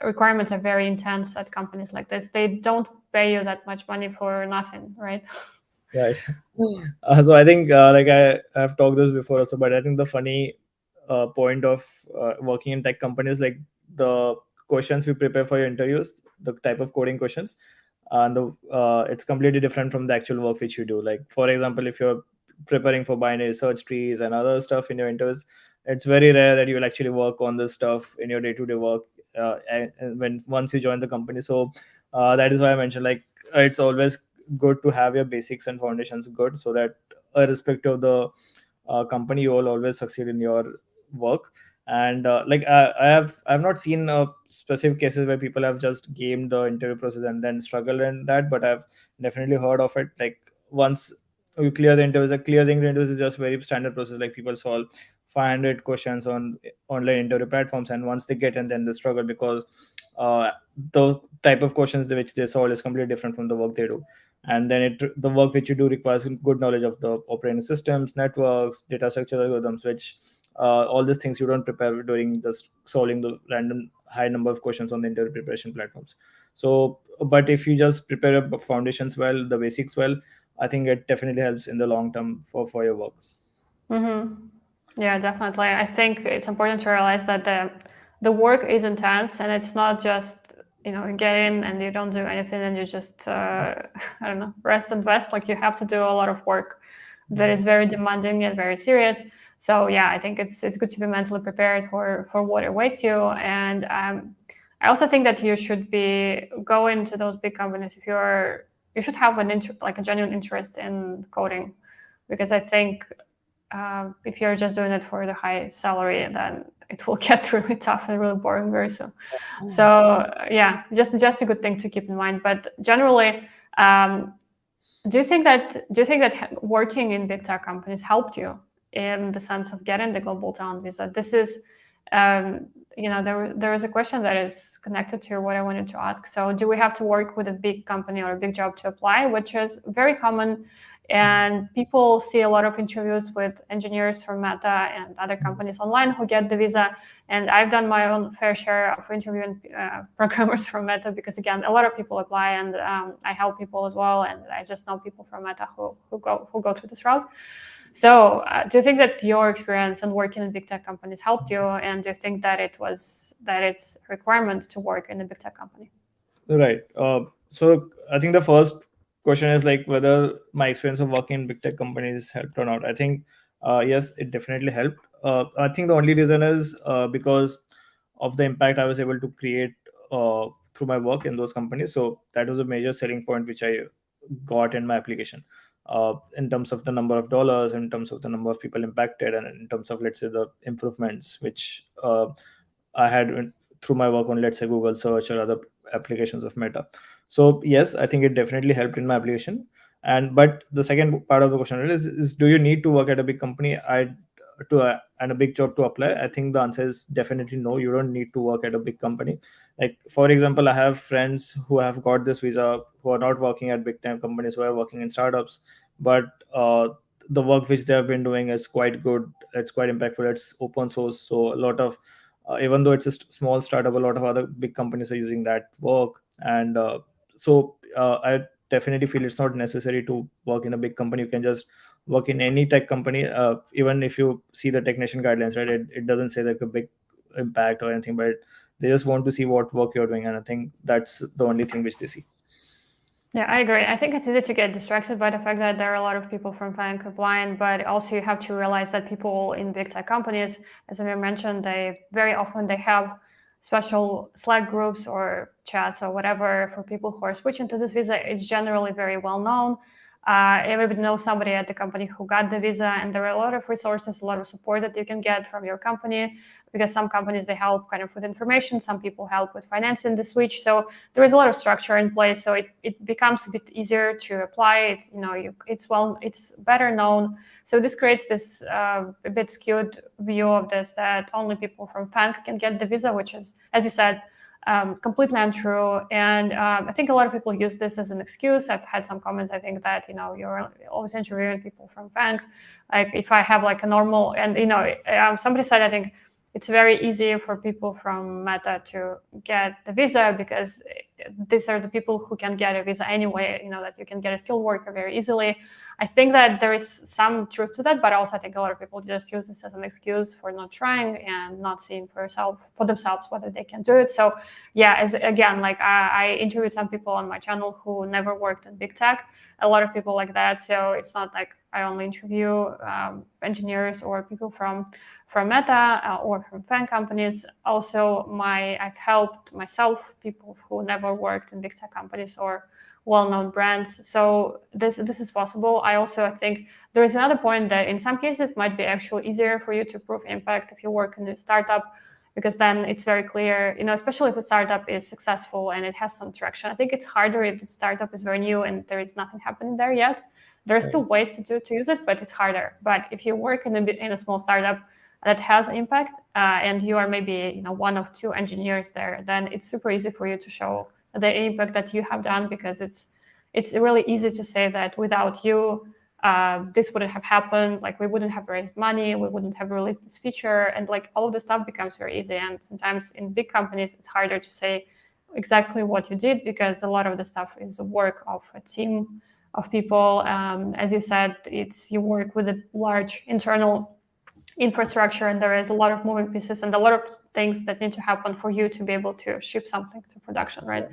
requirements are very intense at companies like this? They don't pay you that much money for nothing, right? Right. So I think like I've talked this before also, but I think the funny point of working in tech companies, like the questions we prepare for your interviews, the type of coding questions, and it's completely different from the actual work which you do. Like for example, if you're preparing for binary search trees and other stuff in your interviews, it's very rare that you will actually work on this stuff in your day-to-day work and when once you join the company. So that is why I mentioned, like it's always good to have your basics and foundations good, so that irrespective of the company, you will always succeed in your work. And like I've not seen specific cases where people have just gamed the interview process and then struggled in that, but I've definitely heard of it. Like once you clear the interviews, like clearing the interviews is just very standard process. Like people solve 500 questions on online interview platforms, and once they get in, then they struggle because the type of questions which they solve is completely different from the work they do. And then the work which you do requires good knowledge of the operating systems, networks, data structure algorithms, which all these things you don't prepare during just solving the random high number of questions on the interview preparation platforms. So but if you just prepare your foundations well, the basics well, I think it definitely helps in the long term for your work. Mm-hmm. Yeah, definitely. I think it's important to realize that the work is intense, and it's not just you get in and you don't do anything and you just I don't know, rest and rest. Like you have to do a lot of work that is very demanding and very serious. So yeah, I think it's good to be mentally prepared for what awaits you. And I also think that you should be going to those big companies if you should have like a genuine interest in coding, because I think if you're just doing it for the high salary, then it will get really tough and really boring very soon. So yeah, just a good thing to keep in mind. But generally, do you think that working in big tech companies helped you in the sense of getting the global talent visa? This is there is a question that is connected to what I wanted to ask. So do we have to work with a big company or a big job to apply, which is very common? And people see a lot of interviews with engineers from Meta and other companies online who get the visa. And I've done my own fair share of interviewing programmers from Meta, because again, a lot of people apply, and I help people as well. And I just know people from Meta who go through this route. So do you think that your experience and working in big tech companies helped you? And do you think that it's a requirement to work in a big tech company? Right. So I think the first question is like whether my experience of working in big tech companies helped or not. I think yes, it definitely helped. I think the only reason is because of the impact I was able to create through my work in those companies. So that was a major selling point which I got in my application. In terms of the number of dollars, in terms of the number of people impacted, and in terms of, let's say, the improvements which I had through my work on, let's say, Google search or other applications of Meta. So yes, I think it definitely helped in my application. And but the second part of the question is do you need to work at a big company and a big job to apply? I think the answer is definitely no. You don't need to work at a big company. Like for example, I have friends who have got this visa who are not working at big time companies, who are working in startups, but the work which they have been doing is quite good. It's quite impactful. It's open source, so a lot of even though it's a small startup, a lot of other big companies are using that work. And I definitely feel it's not necessary to work in a big company. You can just work in any tech company. Even if you see the technician guidelines, right, it doesn't say like a big impact or anything, but they just want to see what work you're doing, and I think that's the only thing which they see. Yeah, I agree. I think it's easy to get distracted by the fact that there are a lot of people from FAANG applying, but also you have to realize that people in big tech companies, as Amir mentioned, they very often they have special Slack groups or chats or whatever for people who are switching to this visa. It's generally very well known. everybody knows somebody at the company who got the visa, and there are a lot of resources, a lot of support that you can get from your company, because some companies, they help kind of with information, some people help with financing the switch. So there is a lot of structure in place, so it becomes a bit easier to apply. It's better known. So this creates this a bit skewed view of this, that only people from FAANG can get the visa, which is, as you said, completely untrue. And I think a lot of people use this as an excuse. I've had some comments, I think, that, you're always interviewing people from FAANG. Like, if I have like a normal, and somebody said, I think it's very easy for people from Meta to get the visa, because these are the people who can get a visa anyway, that you can get a skilled worker very easily. I think that there is some truth to that, but also I think a lot of people just use this as an excuse for not trying and not seeing for themselves whether they can do it. So yeah, again, like I interviewed some people on my channel who never worked in big tech, a lot of people like that. So it's not like I only interview engineers or people from Meta or from FAANG companies. Also, I've helped myself people who never worked in big tech companies or well-known brands. So this is possible. I also think there is another point, that in some cases it might be actually easier for you to prove impact if you work in a startup, because then it's very clear, especially if a startup is successful and it has some traction. I think it's harder if the startup is very new and there is nothing happening there yet. There are still ways to use it, but it's harder. But if you work in a small startup that has impact, and you are maybe one of two engineers there, then it's super easy for you to show the impact that you have done, because it's really easy to say that without you, this wouldn't have happened. Like, we wouldn't have raised money, we wouldn't have released this feature, and like all of the stuff becomes very easy. And sometimes in big companies, it's harder to say exactly what you did, because a lot of the stuff is the work of a team of people. As you said, you work with a large internal infrastructure, and there is a lot of moving pieces and a lot of things that need to happen for you to be able to ship something to production, right?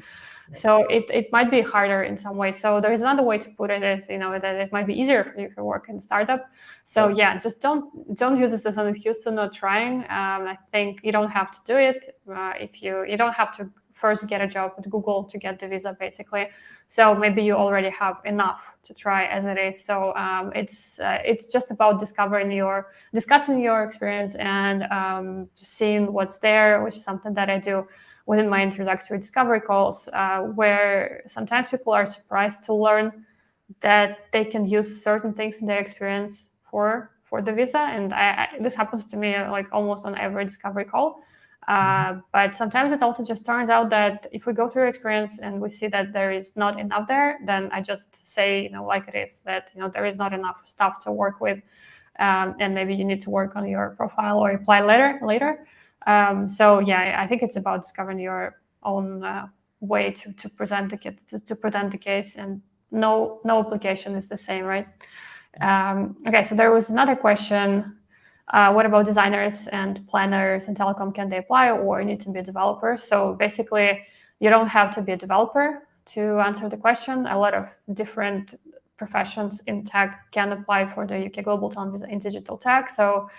So it might be harder in some way. So there is another way to put it, is that it might be easier for you if you work in startup. So yeah, just don't use this as an excuse to not trying. I think you don't have to do it. If you don't have to first get a job with Google to get the visa, basically. So maybe you already have enough to try as it is. So it's just about discussing your experience and seeing what's there, which is something that I do within my introductory discovery calls, where sometimes people are surprised to learn that they can use certain things in their experience for the visa. And this happens to me like almost on every discovery call. But sometimes it also just turns out that if we go through experience and we see that there is not enough there, then I just say, like it is, that there is not enough stuff to work with, and maybe you need to work on your profile or apply later. So yeah, I think it's about discovering your own way to present the case, and no application is the same, right? Okay, so there was another question. What about designers and planners in telecom? Can they apply, or need to be developers? So basically, you don't have to be a developer to answer the question. A lot of different professions in tech can apply for the UK Global Talent Visa in digital tech. So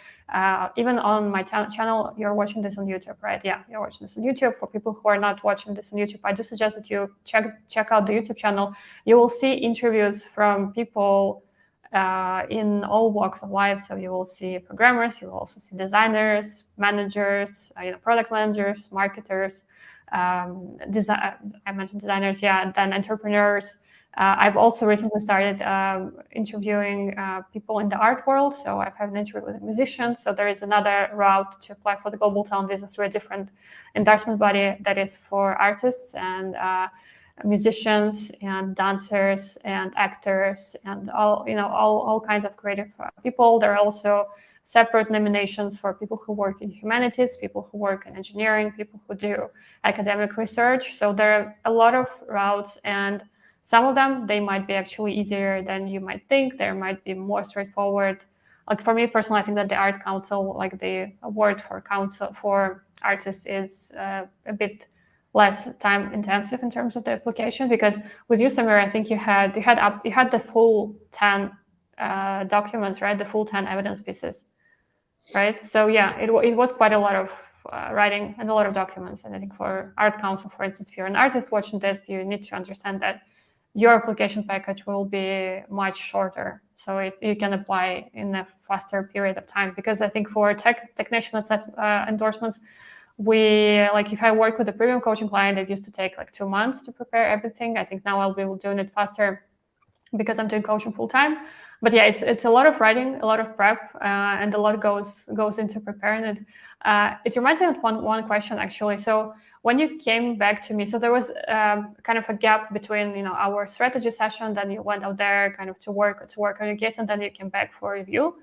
even on my channel, you're watching this on YouTube, right? Yeah, you're watching this on YouTube. For people who are not watching this on YouTube, I do suggest that you check out the YouTube channel. You will see interviews from people in all walks of life. So you will see programmers, you will also see designers, managers, product managers, marketers, I mentioned designers, yeah, and then entrepreneurs. I've also recently started interviewing people in the art world. So I've had an interview with a musician. So there is another route to apply for the Global Talent Visa through a different endorsement body that is for artists and musicians and dancers and actors and all kinds of creative people. There are also separate nominations for people who work in humanities, people who work in engineering, people who do academic research. So there are a lot of routes, and some of them, they might be actually easier than you might think. There might be more straightforward. Like for me personally, I think that the Art Council, like the award for artists, is a bit less time intensive in terms of the application, because with you, Samir, I think you had the full 10 documents, right? The full 10 evidence pieces, right? So yeah, it was quite a lot of writing and a lot of documents. And I think for Art Council, for instance, if you're an artist watching this, you need to understand that your application package will be much shorter. So you can apply in a faster period of time. Because I think for technician endorsements, if I work with a premium coaching client, it used to take like 2 months to prepare everything. I think now I'll be doing it faster because I'm doing coaching full time. But yeah, it's a lot of writing, a lot of prep, and a lot goes into preparing it. It reminds me of one question actually. So when you came back to me, so there was kind of a gap between our strategy session, then you went out there kind of to work on your case, and then you came back for review.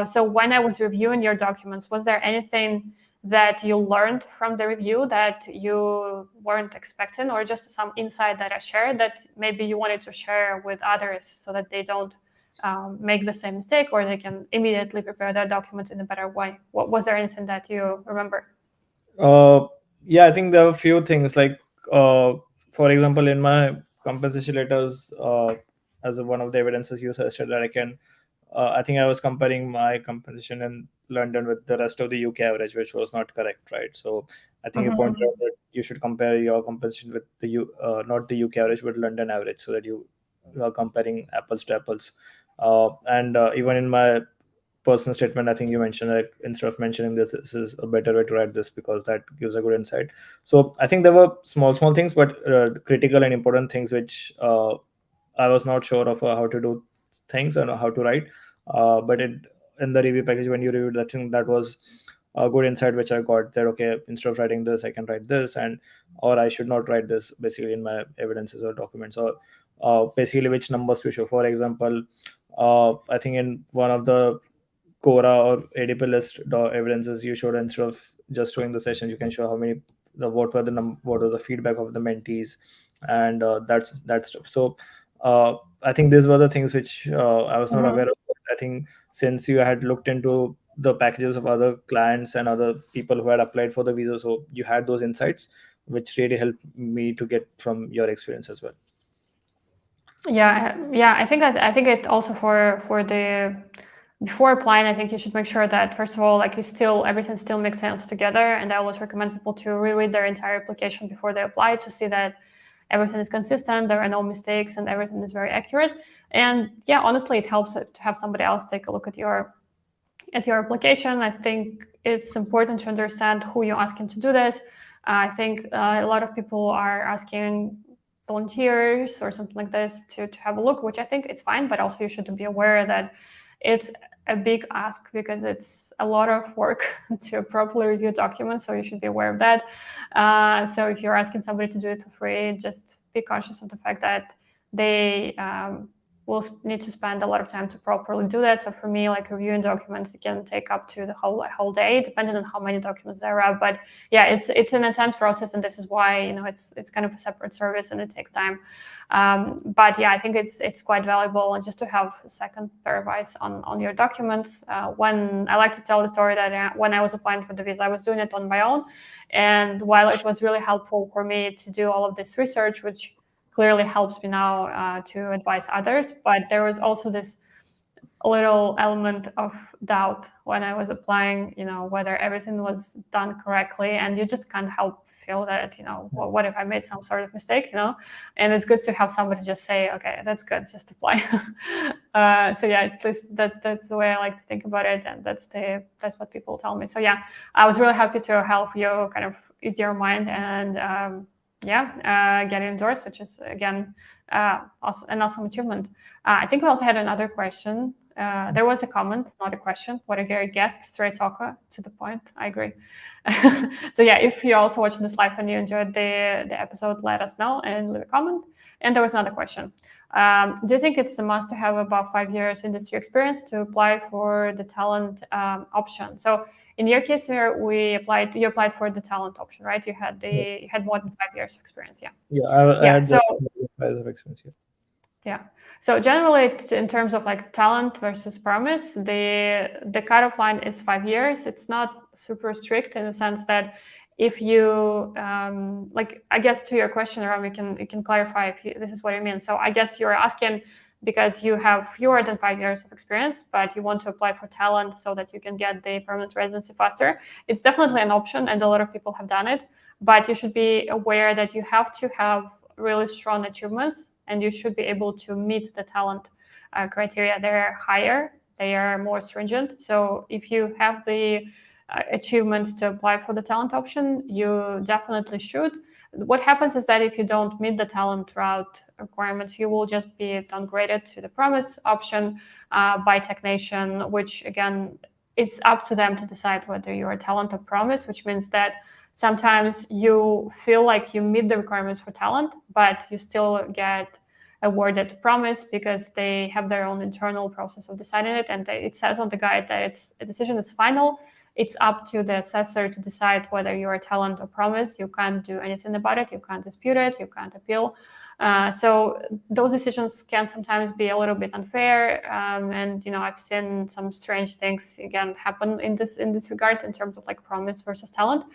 So when I was reviewing your documents, was there anything that you learned from the review that you weren't expecting, or just some insight that I shared that maybe you wanted to share with others so that they don't make the same mistake, or they can immediately prepare their documents in a better way? Was there anything that you remember? Yeah, I think there are a few things for example, in my compensation letters, as one of the evidences you suggested that I think I was comparing my compensation in London with the rest of the UK average, which was not correct, right? So I think you pointed out that you should compare your compensation with not the UK average, but London average, so that you are comparing apples to apples. And even in my personal statement, I think you mentioned, like, instead of mentioning this is a better way to write this because that gives a good insight. So I think there were small things, but critical and important things which I was not sure of how to do things and how to write. But in the review package, when you reviewed that thing, that was a good insight which I got, that okay, instead of writing this, I can write this, or I should not write this basically in my evidences or documents, or basically which numbers to show. For example, I think in one of the Quora or ADP list evidences, you showed, instead of just showing the sessions, you can show how many, what was the feedback of the mentees, and that stuff. So I think these were the things which I was not aware of. I think since you had looked into the packages of other clients and other people who had applied for the visa, so you had those insights, which really helped me to get from your experience as well. Yeah. I think it also for the before applying, I think you should make sure that, first of all, like, everything still makes sense together. And I always recommend people to reread their entire application before they apply, to see that everything is consistent, there are no mistakes, and everything is very accurate. And yeah, honestly, it helps to have somebody else take a look at your application. I think it's important to understand who you're asking to do this. I think a lot of people are asking volunteers or something like this to have a look, which I think is fine, but also you should be aware that it's a big ask, because it's a lot of work to properly review documents, so you should be aware of that. So if you're asking somebody to do it for free, just be conscious of the fact that they will need to spend a lot of time to properly do that. So for me, like, reviewing documents, it can take up to the whole day, depending on how many documents there are. But yeah, it's an intense process, and this is why it's kind of a separate service and it takes time. But yeah, I think it's quite valuable, and just to have a second pair of eyes on your documents. When I like to tell the story that when I was applying for the visa, I was doing it on my own, and while it was really helpful for me to do all of this research, which clearly helps me now to advise others, but there was also this little element of doubt when I was applying, whether everything was done correctly, and you just can't help feel that, what if I made some sort of mistake, and it's good to have somebody just say, okay, that's good, just apply. So yeah, at least that's the way I like to think about it, and that's what people tell me. So yeah, I was really happy to help you kind of ease your mind and get endorsed, which is, again, also an awesome achievement. I think we also had another question. There was a comment, not a question. What a great guest, straight talker, to the point. I agree. So yeah, if you're also watching this live and you enjoyed the episode, let us know and leave a comment. And there was another question. Do you think it's a must to have about 5 years industry experience to apply for the talent option? So in your case here, you applied for the talent option, right? You had more than 5 years of experience. Yeah, I had just 5 years of experience. Yeah. So generally, in terms of like talent versus promise, the cutoff line is 5 years. It's not super strict in the sense that if you I guess to your question, Ram, you can clarify if this is what you mean. So I guess you're asking because you have fewer than 5 years of experience, but you want to apply for talent so that you can get the permanent residency faster. It's definitely an option, and a lot of people have done it. But you should be aware that you have to have really strong achievements and you should be able to meet the talent criteria. They're higher, they are more stringent. So if you have the achievements to apply for the talent option, you definitely should. What happens is that if you don't meet the talent route requirements, you will just be downgraded to the promise option by TechNation, which again, it's up to them to decide whether you're a talent or promise, which means that sometimes you feel like you meet the requirements for talent, but you still get awarded promise because they have their own internal process of deciding it. And it says on the guide that a decision is final. It's up to the assessor to decide whether you're a talent or promise. You can't do anything about it. You can't dispute it. You can't appeal. So those decisions can sometimes be a little bit unfair. And I've seen some strange things again happen in this regard in terms of like promise versus talent.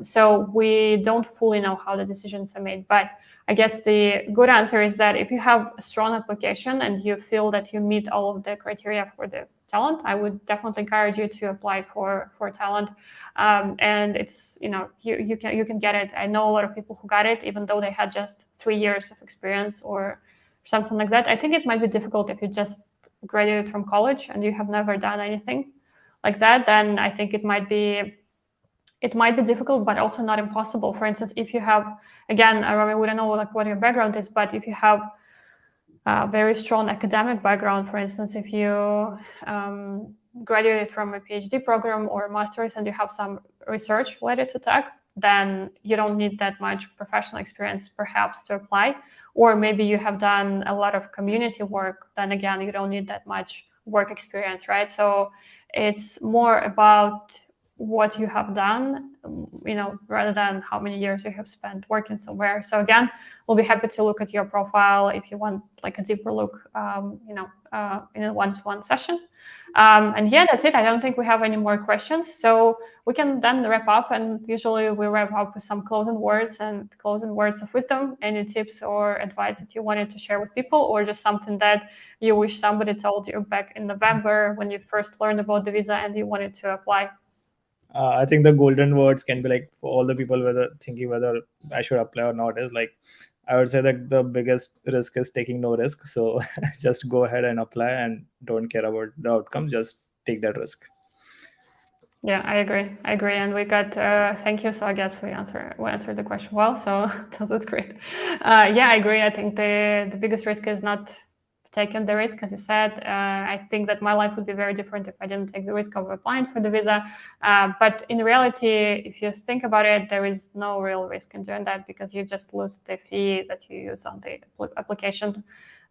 So we don't fully know how the decisions are made. But I guess the good answer is that if you have a strong application and you feel that you meet all of the criteria for the talent, I would definitely encourage you to apply for talent. And it's you can get it. I know a lot of people who got it even though they had just 3 years of experience or something like that. I think it might be difficult if you just graduated from college and you have never done anything like that. Then I think it might be difficult, but also not impossible. For instance, if you have, again, we don't know like what your background is, but if you have a very strong academic background, for instance, if you graduated from a PhD program or a master's and you have some research related to tech, then you don't need that much professional experience perhaps to apply. Or maybe you have done a lot of community work, then again, you don't need that much work experience, right? So it's more about what you have done, rather than how many years you have spent working somewhere. So again, we'll be happy to look at your profile if you want like a deeper look, in a one-to-one session. And yeah, that's it. I don't think we have any more questions. So we can then wrap up, and usually we wrap up with some closing words of wisdom. Any tips or advice that you wanted to share with people, or just something that you wish somebody told you back in November when you first learned about the visa and you wanted to apply? I think the golden words can be like for all the people thinking whether I should apply or not is like, I would say that the biggest risk is taking no risk. So just go ahead and apply and don't care about the outcome. Just take that risk. Yeah, I agree. And we got thank you. So I guess we answered the question well. So that's great. Yeah, I agree. I think the biggest risk is not taken the risk, as you said. I think that my life would be very different if I didn't take the risk of applying for the visa. But in reality, if you think about it, there is no real risk in doing that because you just lose the fee that you use on the application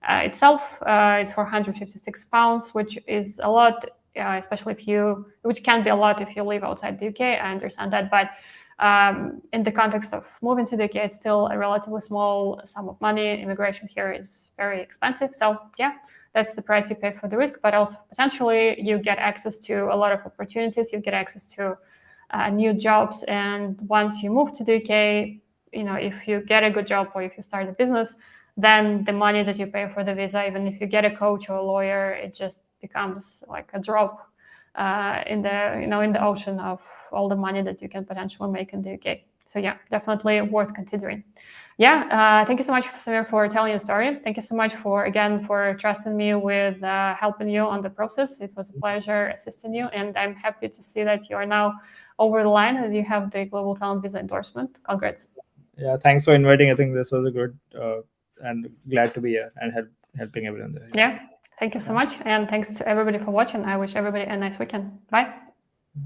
itself. It's £456, which is a lot, especially which can be a lot if you live outside the UK. I understand that, but in the context of moving to the UK, it's still a relatively small sum of money. Immigration here is very expensive. So yeah, that's the price you pay for the risk, but also potentially you get access to a lot of opportunities. You get access to new jobs. And once you move to the UK, if you get a good job or if you start a business, then the money that you pay for the visa, even if you get a coach or a lawyer, it just becomes like a drop in the ocean of all the money that you can potentially make in the UK. So yeah, definitely worth considering. Yeah, thank you so much, Samir, for telling your story. Thank you so much for trusting me with helping you on the process. It was a pleasure assisting you, and I'm happy to see that you are now over the line and you have the Global Talent Visa endorsement. Congrats. Yeah, thanks for inviting. I think this was a good and glad to be here and helping everyone there. Yeah. Thank you so much. And thanks to everybody for watching. I wish everybody a nice weekend. Bye.